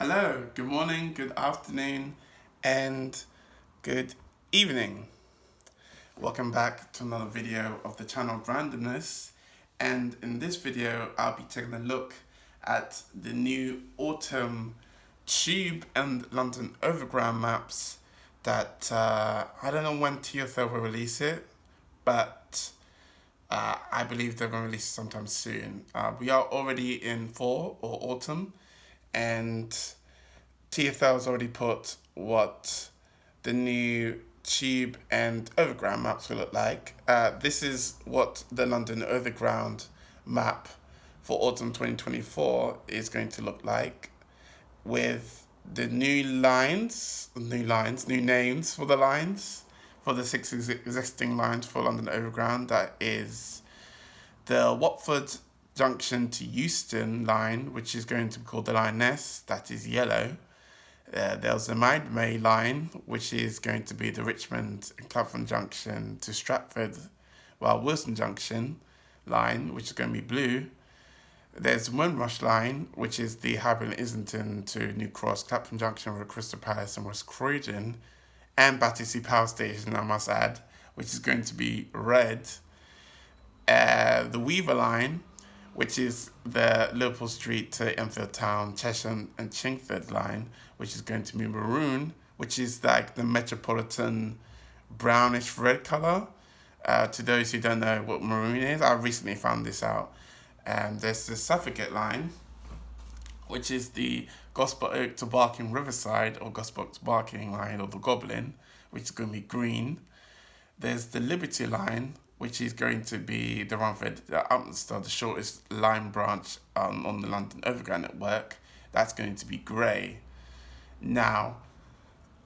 Hello, good morning, good afternoon, and good evening. Welcome back to another video of the channel Randomness. And in this video, I'll be taking a look at the new autumn Tube and London Overground maps that I don't know when TFL will release it, but I believe they're going to release it sometime soon. We are already in fall or autumn, and TFL's already put what the new Tube and Overground maps will look like. This is what the London Overground map for autumn 2024 is going to look like, with the new names for the lines, for the six existing lines for London Overground. That is the Watford Junction to Euston line, which is going to be called the Line S, that is yellow. There's the May line, which is going to be the Richmond and Clapham Junction to Stratford, while Wilson Junction line, which is going to be blue. There's Windrush line, which is the Highbury and Islington to New Cross, Clapham Junction with Crystal Palace and West Croydon, and Battersea Power Station, I must add, which is going to be red. The Weaver line, which is the Liverpool Street to Enfield Town, Chesham and Chingford line, which is going to be maroon, which is like the metropolitan brownish red colour. To those who don't know what maroon is, I recently found this out. There's the Suffragette line, which is the Gospel Oak to Barking Riverside, or Gospel Oak to Barking line, or the Goblin, which is going to be green. There's the Liberty line, which is going to be the Romford Upminster, the shortest line branch on the London Overground network. That's going to be grey. Now,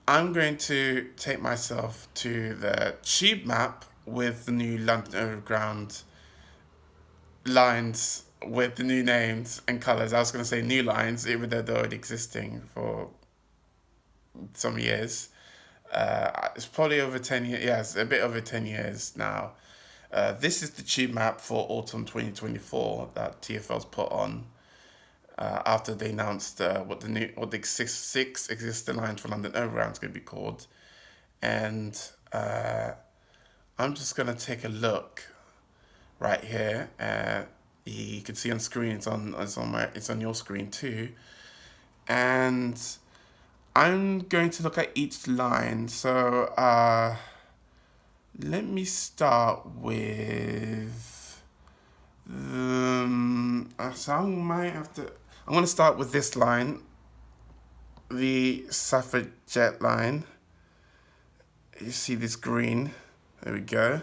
I'm going to take myself to the Tube map with the new London Overground lines with the new names and colours. I was going to say new lines, even though they're already existing for some years. It's probably over 10 years. Yes, a bit over 10 years now. This is the Tube map for autumn 2024 that TFL's put on after they announced what the six existing lines for London Overground is going to be called. And I'm just going to take a look right here. You can see on screen, it's on your screen too. And I'm going to look at each line. So let me start with I'm going to start with this line, the Suffragette line. You see this green. There we go.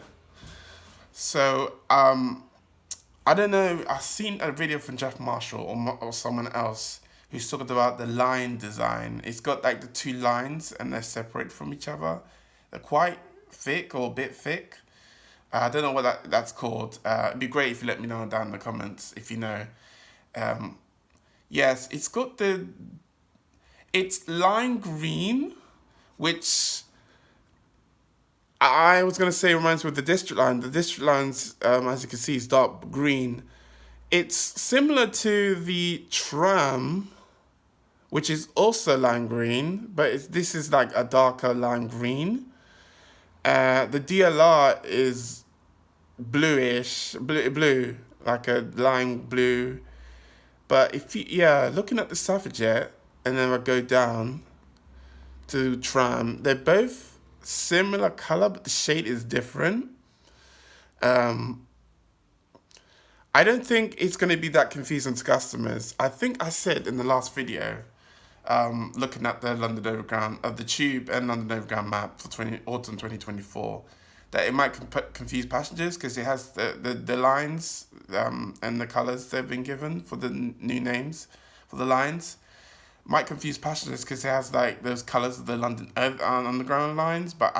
So I don't know. I've seen a video from Jeff Marshall or someone else who's talking about the line design. It's got like the two lines and they're separate from each other. They're quite thick or a bit thick. I don't know what that's called. It'd be great if you let me know down in the comments if you know. Yes, it's lime green, which I was going to say reminds me of the district line. The district lines, as you can see, is dark green. It's similar to the tram, which is also lime green, but this is like a darker lime green. The DLR is bluish, blue, like a lime blue. But looking at the Suffragette, and then I go down to tram, they're both similar color, but the shade is different. I don't think it's going to be that confusing to customers. I think I said in the last video, looking at the London Overground, the Tube and London Overground map for autumn 2024, that it might confuse passengers because it has the lines and the colours they've been given for the new names for the lines. Might confuse passengers because it has like those colours of the London Underground lines. But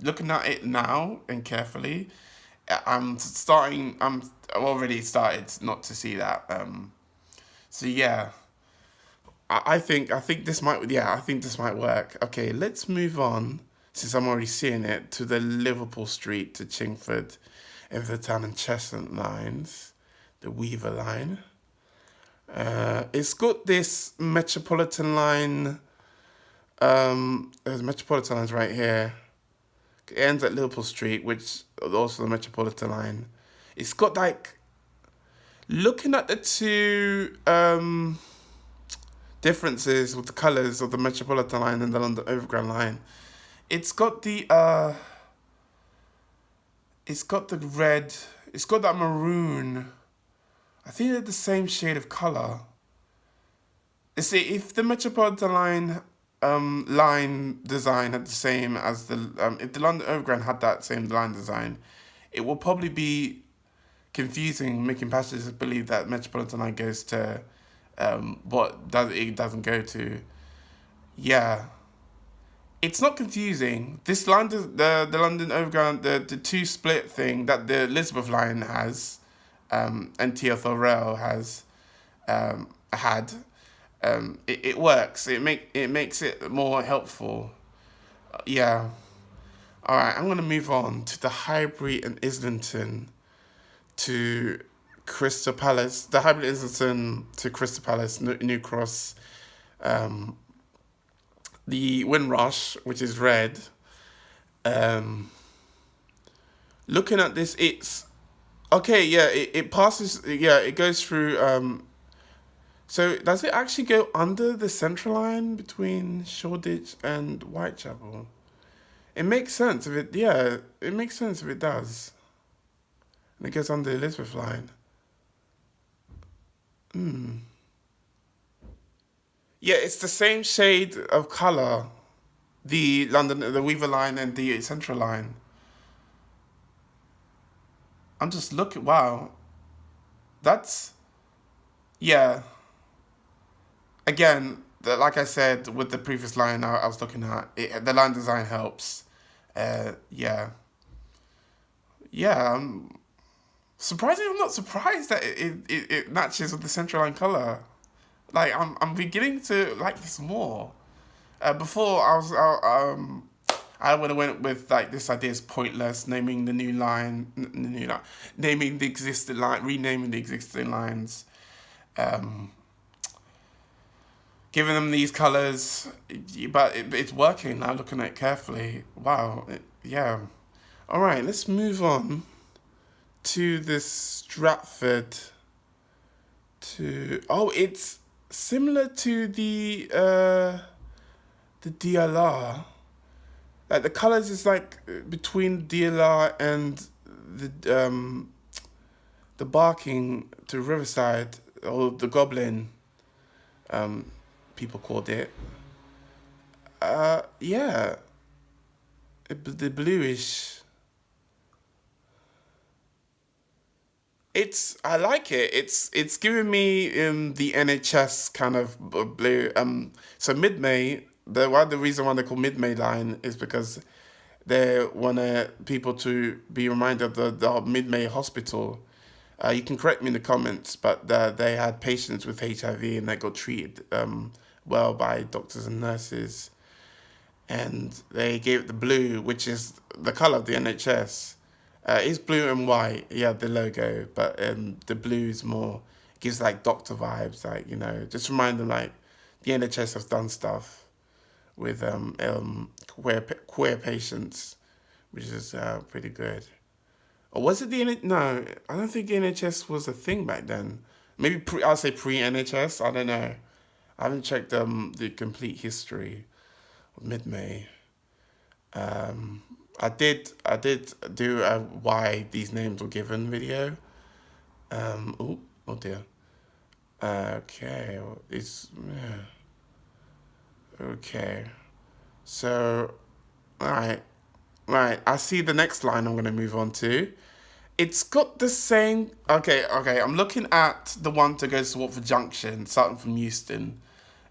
looking at it now and carefully, I've already started not to see that. So yeah. I think this might work. Okay, let's move on, since I'm already seeing it, to the Liverpool Street to Chingford, Enfield Town and Chesham lines, the Weaver line. It's got this Metropolitan line. There's Metropolitan lines right here. It ends at Liverpool Street, which is also the Metropolitan line. It's got like looking at the two differences with the colours of the Metropolitan line and the London Overground line. It's got the it's got the red. It's got that maroon. I think they're the same shade of colour. You see, if the Metropolitan line design had the same as the if the London Overground had that same line design, it will probably be confusing, making passengers believe that Metropolitan line goes to what does it doesn't go to. Yeah, it's not confusing. This line, the London Overground, the two split thing that the Elizabeth line has, and TfL Rail has had. It works. It makes it more helpful. Yeah. All right. I'm gonna move on to the Highbury and Islington to Crystal Palace. The Highbury and Islington to Crystal Palace, New Cross. The Windrush, which is red. Um, Looking at this, it's okay. Yeah, it passes. Yeah, it goes through. So does it actually go under the central line between Shoreditch and Whitechapel? It makes sense if it. Yeah, it makes sense if it does. And it goes under the Elizabeth line. Yeah, it's the same shade of color. The Weaver line and the Central line. I'm just looking. Wow, that's yeah. Again, like I said with the previous line I was looking at, the line design helps. Yeah, yeah. Surprisingly, I'm not surprised that it matches with the Central line color. Like I'm beginning to like this more. Before I would have went with like this idea is pointless, naming the new line, the new line, naming the existing line, renaming the existing lines, um, giving them these colors, but it's working now. Looking at it carefully, wow, yeah. All right, let's move on to this Stratford. To it's similar to the DLR. Like the colors is like between DLR and the barking to Riverside or the Goblin, um, people called it. Yeah, the bluish. I like it. It's giving me the NHS kind of blue. So mid May, the reason why they call mid May line is because they want people to be reminded of the mid May hospital. You can correct me in the comments, but they had patients with HIV and they got treated well by doctors and nurses, and they gave it the blue, which is the color of the NHS. It's blue and white, yeah, the logo, but the blue is more gives like doctor vibes, like just remind them like the NHS has done stuff with queer patients, which is pretty good. Or was it the No, I don't think the NHS was a thing back then. Maybe I'll say pre NHS. I don't know. I haven't checked the complete history of mid May. I did do a why these names were given video. Oh dear. Okay, it's okay. So, all right, right. I see the next line I'm gonna move on to. It's got the same. Okay. I'm looking at the one that goes to Watford Junction, starting from Euston.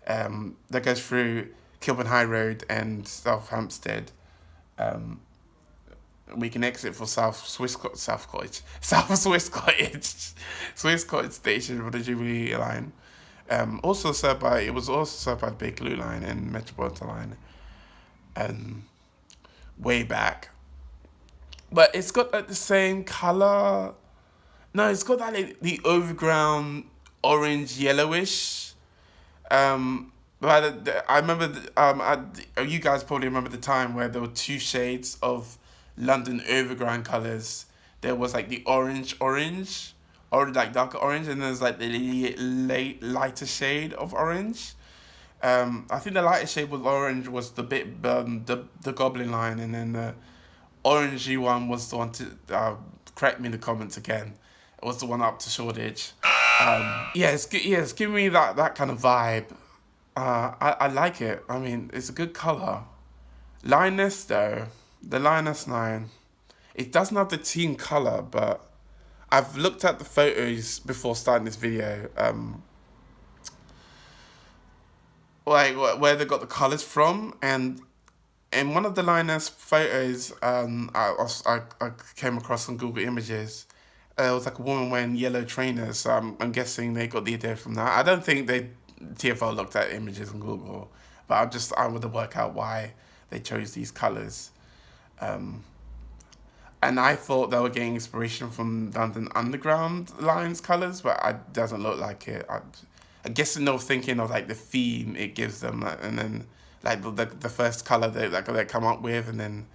That goes through Kilburn High Road and South Hampstead. Um, we can exit for South Cottage, South Swiss Cottage, Swiss Cottage Station for the Jubilee line. It was also served by the Bakerloo line and Metropolitan line, um, way back. But it's got like the same color. No, it's got that like, the overground orange yellowish. But I remember, you guys probably remember the time where there were two shades of London Overground colours. There was like the orange, or like darker orange, and there's like the lighter shade of orange. I think the lighter shade with orange was the bit the goblin line, and then the orangey one was the one to correct me in the comments again. It was the one up to Shoreditch. Yeah, it's giving me that kind of vibe. I like it. I mean, it's a good color. Lioness though, the Lioness line, it doesn't have the team color, but I've looked at the photos before starting this video. Like where they got the colors from, and in one of the Lioness photos, I came across on Google Images. It was like a woman wearing yellow trainers. So I'm guessing they got the idea from that. I don't think TFL looked at images on Google, but I would work out why they chose these colors. And I thought they were getting inspiration from London Underground lines colors, but it doesn't look like it. I guess they're thinking of like the theme it gives them, and then like the first color they come up with, and then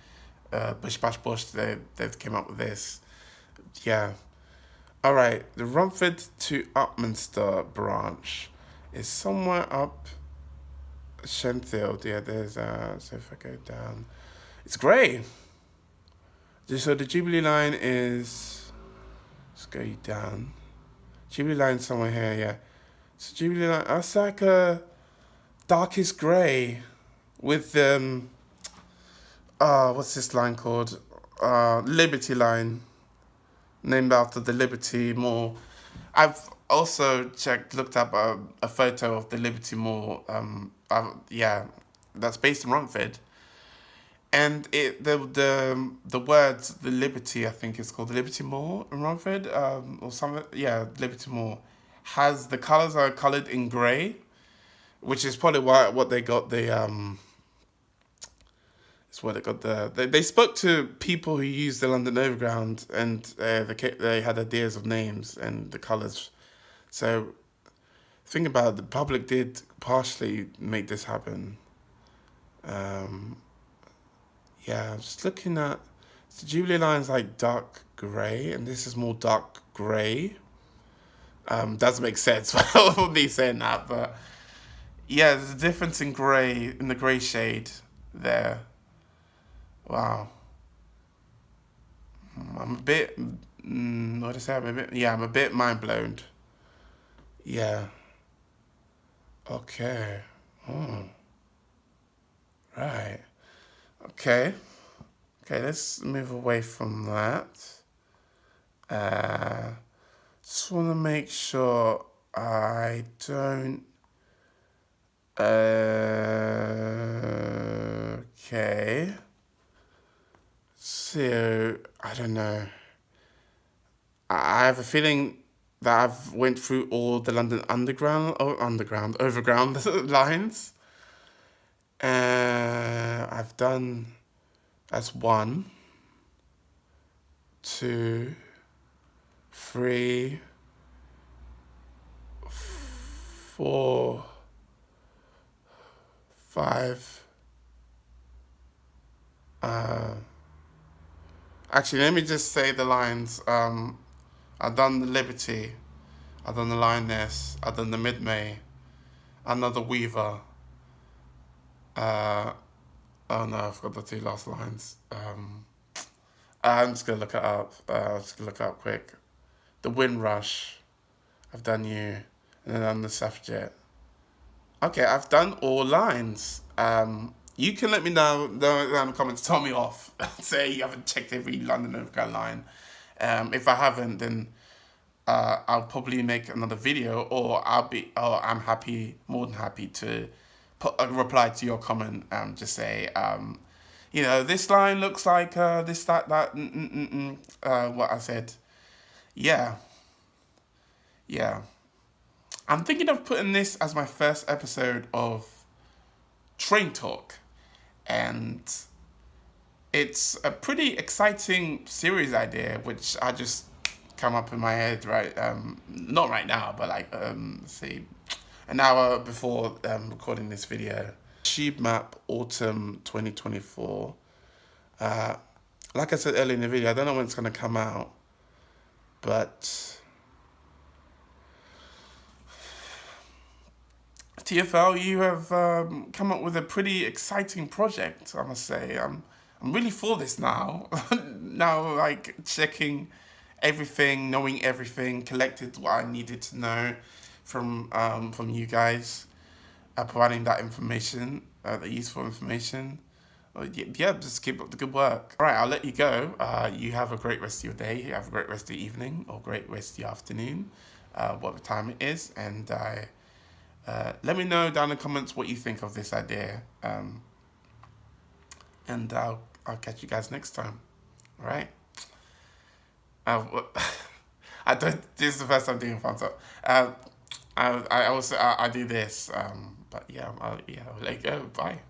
Bush Bash Bush they've came up with this. Yeah. All right, the Romford to Upminster branch is somewhere up Shenfield. Yeah, there's so if I go down, it's grey. So the Jubilee line is, let's go down. Jubilee line somewhere here, yeah. So Jubilee line, that's like a darkest grey with what's this line called? Liberty line, named after the Liberty Mall. I've also looked up a photo of the Liberty Mall. Yeah, that's based in Romford. And the words, the Liberty, I think it's called the Liberty Mall in Romford, or something. Yeah, Liberty Mall has the colors are colored in grey, which is probably what they got the it's what they got they spoke to people who used the London Overground, and they had ideas of names and the colors. So think about it, the public did partially make this happen. Yeah, I'm just looking at the Jubilee line's like dark grey, and this is more dark grey. Doesn't make sense for me saying that, but yeah, there's a difference in grey, in the grey shade there. Wow. I'm a bit, what did I say? I'm a bit mind blown. Yeah. Okay. Oh. Right. Okay. Okay, let's move away from that. Just want to make sure I don't. Okay. So I don't know. I have a feeling that I've went through all the London Overground lines. I've done. That's 1, 2, 3, 4, 5. Actually, let me just say the lines. I've done the Liberty, I've done the Lioness, I've done the Mid-May, another Weaver. Oh no, I forgot the 2 last lines. I'm just gonna look it up. Quick. The Windrush, I've done you, and then on the Suffragette. Okay, I've done all lines. You can let me know in the comments. Tell me off. Say you haven't checked every London Overground line. If I haven't, then I'll probably make another video, or I'm more than happy to put a reply to your comment. Just say, this line looks like this, that, what I said. Yeah. I'm thinking of putting this as my first episode of Train Talk, and it's a pretty exciting series idea, which I just come up in my head, right? Not right now, but like, say, an hour before recording this video. Tube map autumn 2024. Like I said earlier in the video, I don't know when it's going to come out, but TFL, you have come up with a pretty exciting project, I must say. I'm really for this now. Now, like, checking everything, knowing everything, collected what I needed to know from you guys, providing that information, the useful information. Yeah, just keep up the good work. All right, I'll let you go. You have a great rest of your day. You have a great rest of the evening, or great rest of the afternoon, whatever time it is. And let me know down in the comments what you think of this idea. And I'll catch you guys next time. All right? I don't. This is the first time doing thumbs up. I also I do this. But yeah, I'll let you go. Bye.